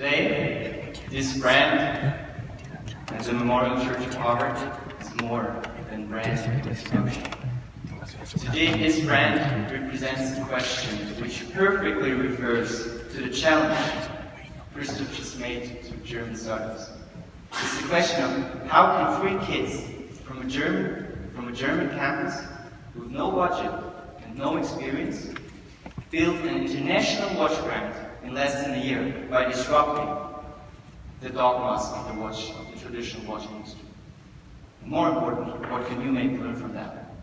Today, this brand and the Memorial Church of Harvard is more than brand promotion. Today, this brand represents a question which perfectly refers to the challenge Christoph just made to German startups. It's the question of how can 3 kids from a German campus with no budget and no experience build an international watch brand in less than a year by disrupting the dogmas of the traditional watch industry. More important, what can you learn from that?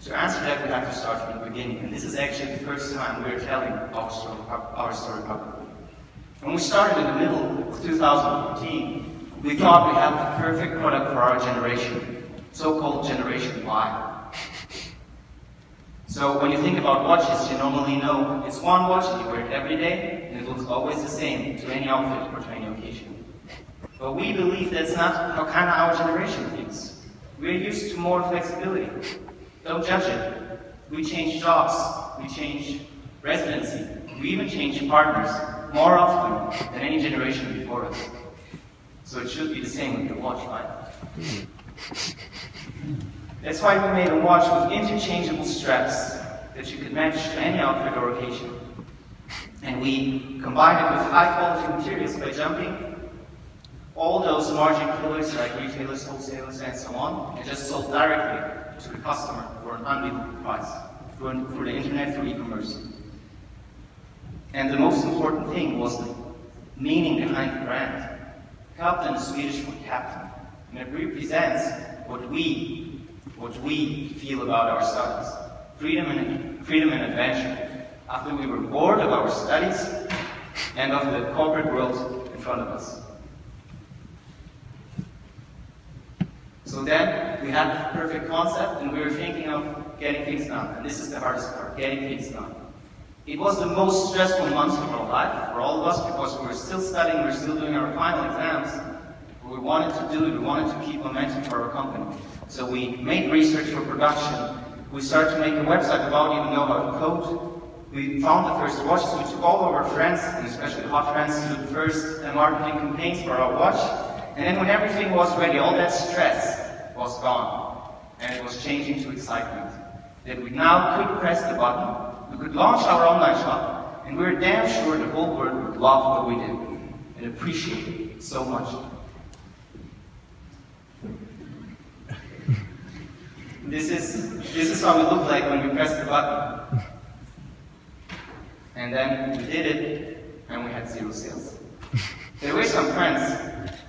To answer that, we have to start from the beginning, and this is actually the first time we're telling our story publicly. When we started in the middle of 2014, we thought we had the perfect product for our generation, so-called Generation Y. So when you think about watches, you normally know it's one watch and you wear it every day, and it looks always the same to any outfit or to any occasion. But we believe that's not how kind of our generation thinks. We're used to more flexibility. Don't judge it. We change jobs, we change residency, we even change partners more often than any generation before us. So it should be the same with your watch, right? That's why we made a watch with interchangeable straps that you could match to any outfit or occasion. And we combined it with high-quality materials by jumping all those margin killers like retailers, wholesalers, and so on, and just sold directly to the customer for an unbeatable price, for the internet, for e-commerce. And the most important thing was the meaning behind the brand. Kapten is Swedish for captain, and it represents what we feel about our studies. Freedom and adventure. After we were bored of our studies and of the corporate world in front of us. So then we had the perfect concept and we were thinking of getting things done. And this is the hardest part, getting things done. It was the most stressful months of our life for all of us because we were still studying, we were still doing our final exams. But we wanted to do it, we wanted to keep momentum for our company. So we made research for production. We started to make a website without even knowing how to code. We found the first watches. We took all of our friends, and especially hot friends, to the first marketing campaigns for our watch. And then when everything was ready, all that stress was gone. And it was changing to excitement. That we now could press the button, we could launch our online shop, and we were damn sure the whole world would love what we did and appreciate it so much. This is how we look like when we press the button. And then we did it, and we had 0 sales. There were some friends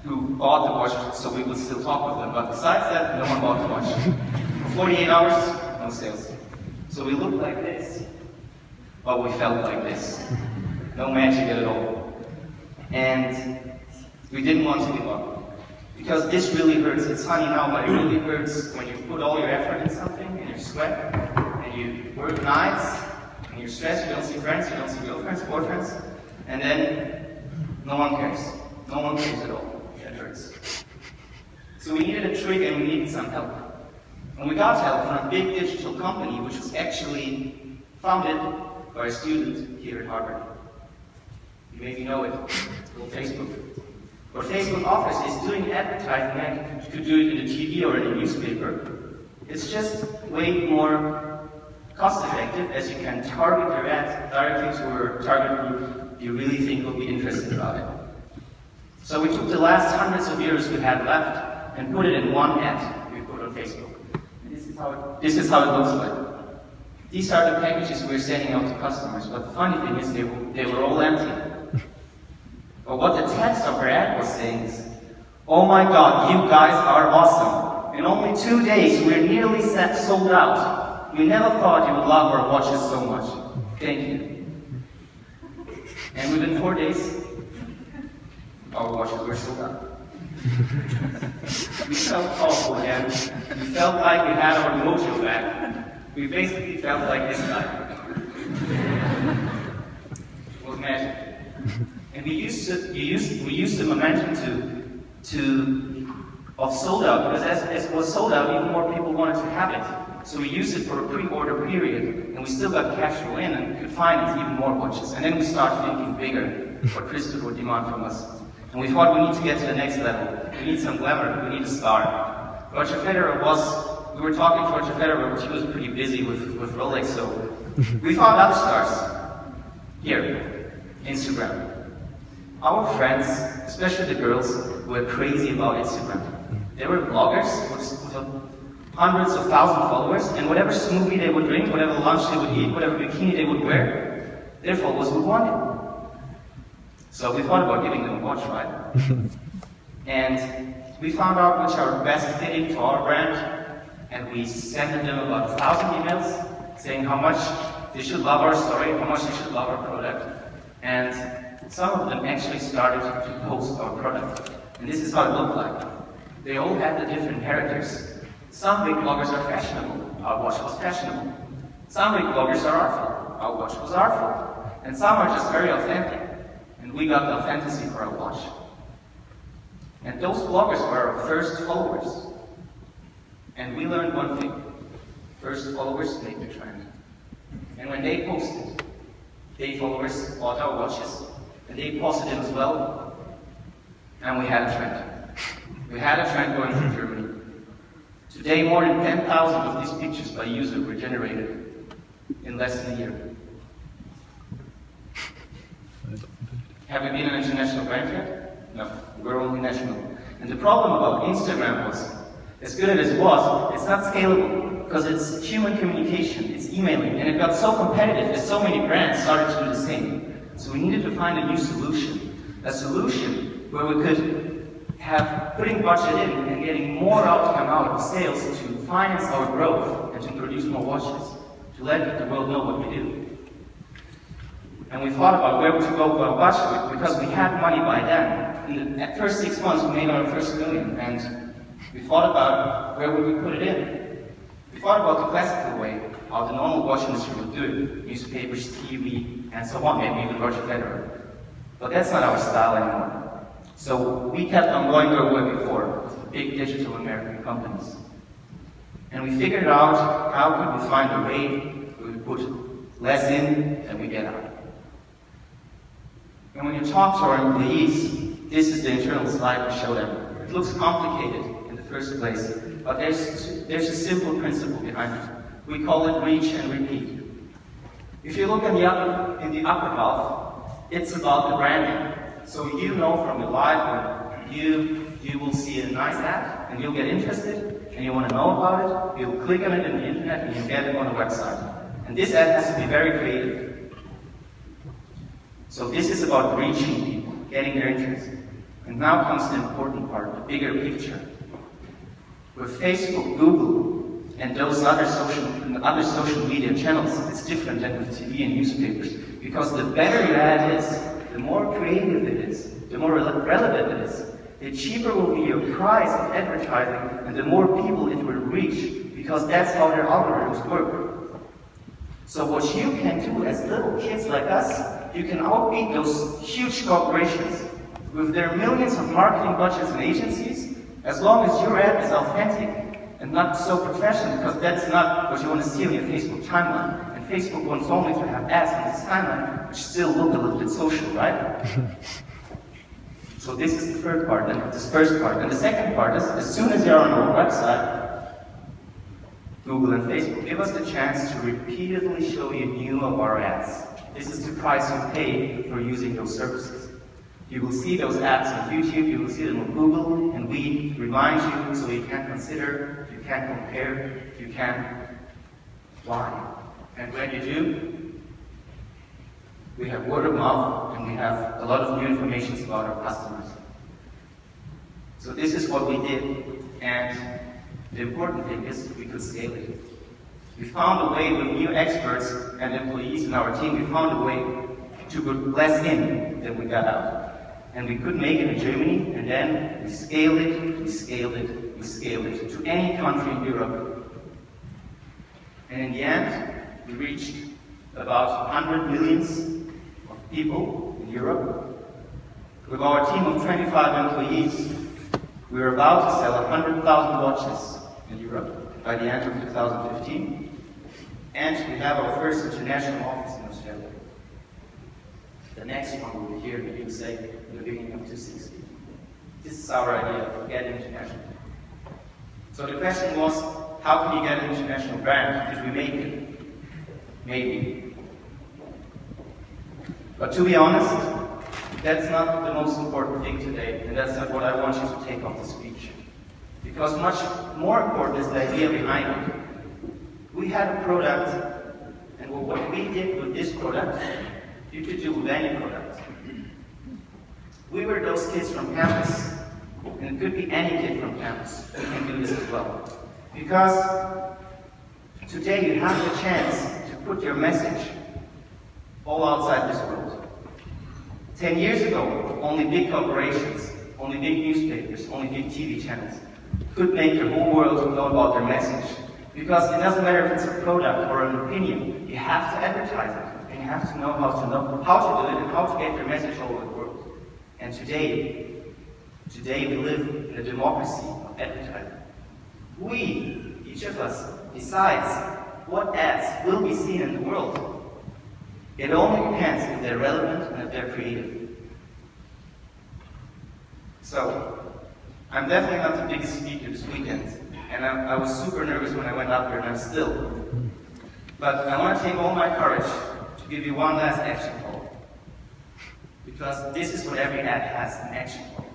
who bought the watch, so we would still talk with them, but besides that, no one bought the watch. For 48 hours, no sales. So we looked like this, but we felt like this. No magic at all. And we didn't want to give up. Because this really hurts. It's funny now, but it really hurts when you put all your effort in something, and you sweat, and you work nights, and you're stressed, you don't see friends, you don't see girlfriends, boyfriends, and then no one cares. No one cares at all. That hurts. So we needed a trick, and we needed some help. And we got help from a big digital company, which was actually founded by a student here at Harvard. You maybe know it. It's called Facebook. What Facebook offers is doing advertising, and you could do it in the TV or in a newspaper. It's just way more cost-effective, as you can target your ad directly to a target group you really think will be interested about it. So we took the last hundreds of euros we had left and put it in one ad we put on Facebook. And this is how it looks like. These are the packages we're sending out to customers, but the funny thing is they were all empty. But what the text of her ad was saying is, "Oh my God, you guys are awesome. In only 2 days, we're nearly sold out. We never thought you would love our watches so much. Thank you." And within 4 days, our watches were sold out. We felt awful again. We felt like we had our mojo back. We basically felt like this guy. It was magic. And we used the momentum of sold out, because as it was sold out, even more people wanted to have it. So we used it for a pre-order period, and we still got cash flow in and could finance even more watches. And then we started thinking bigger. what Christopher would demand from us. And we thought we need to get to the next level. We need some glamour, we need a star. Roger Federer we were talking to Roger Federer, but he was pretty busy with Rolex, so we found other stars. Here, Instagram. Our friends, especially the girls, were crazy about Instagram. They were bloggers with hundreds of thousands of followers, and whatever smoothie they would drink, whatever lunch they would eat, whatever bikini they would wear, their followers would want it. So we thought about giving them a watch, right? And we found out which are best fitting to our brand, and we sent them about 1,000 emails saying how much they should love our story, how much they should love our product. And some of them actually started to post our product. And this is how it looked like. They all had the different characters. Some big bloggers are fashionable. Our watch was fashionable. Some big bloggers are artful. Our watch was artful. And some are just very authentic. And we got the authenticity for our watch. And those bloggers were our first followers. And we learned one thing. First followers make the trend. And when they posted, their followers bought our watches. And they posted it as well. And we had a trend. We had a trend going through Germany. Today, more than 10,000 of these pictures by user were generated in less than a year. Have we been an international brand yet? No, we're only national. And the problem about Instagram was, as good as it was, it's not scalable because it's human communication, it's emailing, and it got so competitive that so many brands started to do the same. So we needed to find a new solution, a solution where we could have putting budget in and getting more outcome out of sales to finance our growth and to produce more watches, to let the world know what we do. And we thought about where to go with our budget because we had money by then. In the first 6 months we made our first million, and we thought about where would we put it in. We thought about the classical way, how the normal watch industry would do it, newspapers, TV, and so on, maybe even Roger Federer. But that's not our style anymore. So we kept on going where we were before, with the big digital American companies. And we figured out how could we find a way where we put less in than we get out. And when you talk to our employees, this is the internal slide we show them. It looks complicated in the first place, but there's a simple principle behind it. We call it reach and repeat. If you look in the upper half, it's about the branding. So you know from the live when you will see a nice ad and you'll get interested and you want to know about it, you'll click on it in the internet and you'll get it on the website. And this ad has to be very creative. So this is about reaching people, getting their interest. And now comes the important part, the bigger picture. With Facebook, Google, and those other social media channels, it's different than with TV and newspapers. Because the better your ad is, the more creative it is, the more relevant it is, the cheaper will be your price of advertising, and the more people it will reach, because that's how their algorithms work. So what you can do as little kids like us, you can outbeat those huge corporations with their millions of marketing budgets and agencies, as long as your ad is authentic and not so professional, because that's not what you want to see on your Facebook timeline. Facebook wants only to have ads on this timeline, which still look a little bit social, right? So this is the third part, and this first part. And the second part is, as soon as you're on our website, Google and Facebook give us the chance to repeatedly show you new of our ads. This is the price you pay for using those services. You will see those ads on YouTube, you will see them on Google, and we remind you so you can consider, you can compare, you can why. And when you do, we have word of mouth and we have a lot of new information about our customers. So this is what we did, and the important thing is we could scale it. We found a way with new experts and employees in our team, we found a way to put less in than we got out. And we could make it in Germany, and then we scaled it, we scaled it, we scaled it to any country in Europe. And in the end, we reached about 100 million of people in Europe. With our team of 25 employees, we were about to sell 100,000 watches in Europe by the end of 2015. And we have our first international office in Australia. The next one will be here, maybe say, in the beginning of 260. This is our idea of getting international. So the question was, how can you get an international brand? Did we make it? Maybe. But to be honest, that's not the most important thing today, and that's not what I want you to take off the speech. Because much more important is the idea behind it. We had a product, and what we did with this product, you could do with any product. We were those kids from campus, and it could be any kid from campus who can do this as well. Because today you have the chance to put your message all outside this world. 10 years ago, only big corporations, only big newspapers, only big TV channels could make the whole world know about their message. Because it doesn't matter if it's a product or an opinion, you have to advertise it, and you have to know how to do it and how to get your message all over the world. And today we live in a democracy of advertising. We, each of us, decides what ads will be seen in the world. It only depends if they're relevant and if they're creative. So, I'm definitely not the biggest speaker this weekend, and I was super nervous when I went up here, and I'm still. But I want to take all my courage to give you one last action call. Because this is what every ad has, an action call.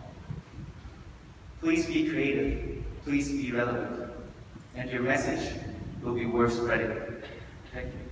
Please be creative, please be relevant, and your message will be worth spreading. Thank you.